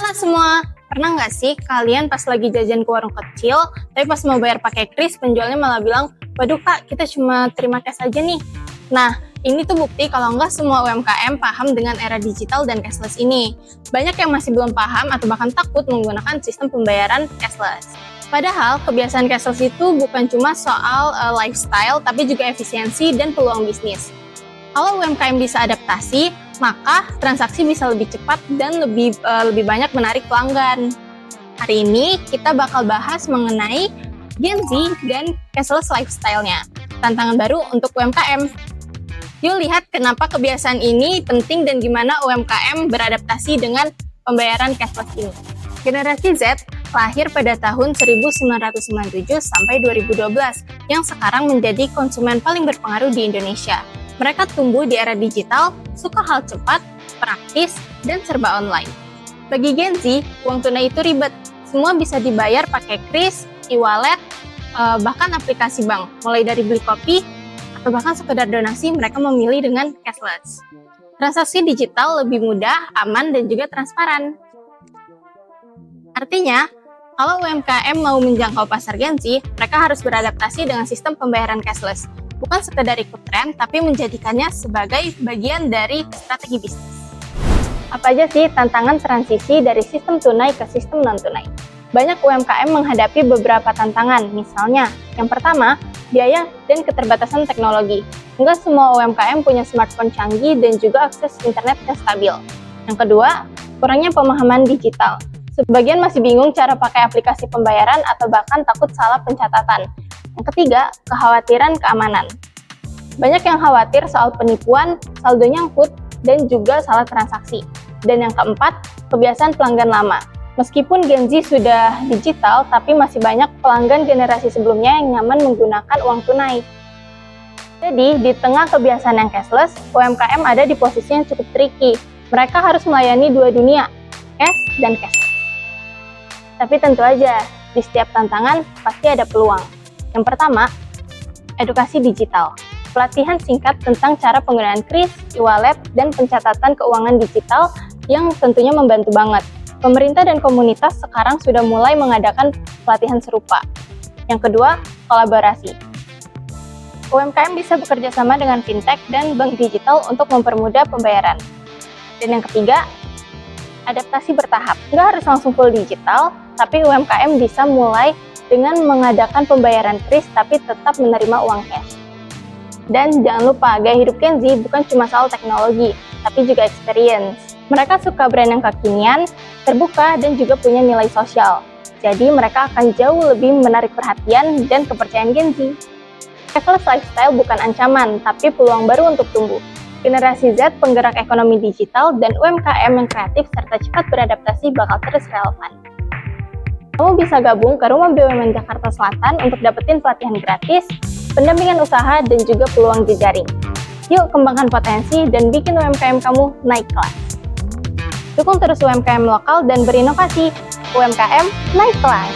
Halo semua, pernah nggak sih kalian pas lagi jajan ke warung kecil, tapi pas mau bayar pakai kris, penjualnya malah bilang, waduh kak, kita cuma terima cash aja nih. Nah, ini tuh bukti kalau nggak semua UMKM paham dengan era digital dan cashless ini. Banyak yang masih belum paham atau bahkan takut menggunakan sistem pembayaran cashless. Padahal, kebiasaan cashless itu bukan cuma soal lifestyle, tapi juga efisiensi dan peluang bisnis. Kalau UMKM bisa adaptasi, maka transaksi bisa lebih cepat dan lebih banyak menarik pelanggan. Hari ini kita bakal bahas mengenai Gen Z dan cashless lifestyle-nya, tantangan baru untuk UMKM. Yuk lihat kenapa kebiasaan ini penting dan gimana UMKM beradaptasi dengan pembayaran cashless ini. Generasi Z lahir pada tahun 1997 sampai 2012, yang sekarang menjadi konsumen paling berpengaruh di Indonesia. Mereka tumbuh di era digital, suka hal cepat, praktis, dan serba online. Bagi Gen Z, uang tunai itu ribet. Semua bisa dibayar pakai kris, e-wallet, bahkan aplikasi bank. Mulai dari beli kopi, atau bahkan sekedar donasi, mereka memilih dengan cashless. Transaksi digital lebih mudah, aman, dan juga transparan. Artinya, kalau UMKM mau menjangkau pasar Gen Z, mereka harus beradaptasi dengan sistem pembayaran cashless. Bukan sekedar ikut tren, tapi menjadikannya sebagai bagian dari strategi bisnis. Apa aja sih tantangan transisi dari sistem tunai ke sistem non-tunai? Banyak UMKM menghadapi beberapa tantangan, misalnya, yang pertama, biaya dan keterbatasan teknologi. Enggak semua UMKM punya smartphone canggih dan juga akses internet yang stabil. Yang kedua, kurangnya pemahaman digital. Sebagian masih bingung cara pakai aplikasi pembayaran atau bahkan takut salah pencatatan. Yang ketiga, kekhawatiran keamanan. Banyak yang khawatir soal penipuan, saldo nyangkut, dan juga salah transaksi. Dan yang keempat, kebiasaan pelanggan lama. Meskipun Gen Z sudah digital, tapi masih banyak pelanggan generasi sebelumnya yang nyaman menggunakan uang tunai. Jadi, di tengah kebiasaan yang cashless, UMKM ada di posisi yang cukup tricky. Mereka harus melayani dua dunia, cash dan cashless. Tapi tentu aja, di setiap tantangan pasti ada peluang. Yang pertama, edukasi digital. Pelatihan singkat tentang cara penggunaan kris, e-wallet, dan pencatatan keuangan digital yang tentunya membantu banget. Pemerintah dan komunitas sekarang sudah mulai mengadakan pelatihan serupa. Yang kedua, kolaborasi. UMKM bisa bekerja sama dengan fintech dan bank digital untuk mempermudah pembayaran. Dan yang ketiga, adaptasi bertahap. Nggak harus langsung full digital, tapi UMKM bisa mulai dengan mengadakan pembayaran kris tapi tetap menerima uang cash. Dan jangan lupa, gaya hidup Gen Z bukan cuma soal teknologi, tapi juga experience. Mereka suka brand yang kekinian, terbuka, dan juga punya nilai sosial. Jadi mereka akan jauh lebih menarik perhatian dan kepercayaan Gen Z. Cashless lifestyle bukan ancaman, tapi peluang baru untuk tumbuh. Generasi Z penggerak ekonomi digital dan UMKM yang kreatif serta cepat beradaptasi bakal terus relevan. Kamu bisa gabung ke Rumah BUMN Jakarta Selatan untuk dapetin pelatihan gratis, pendampingan usaha, dan juga peluang jejaring. Yuk kembangkan potensi dan bikin UMKM kamu naik kelas. Dukung terus UMKM lokal dan berinovasi. UMKM naik kelas.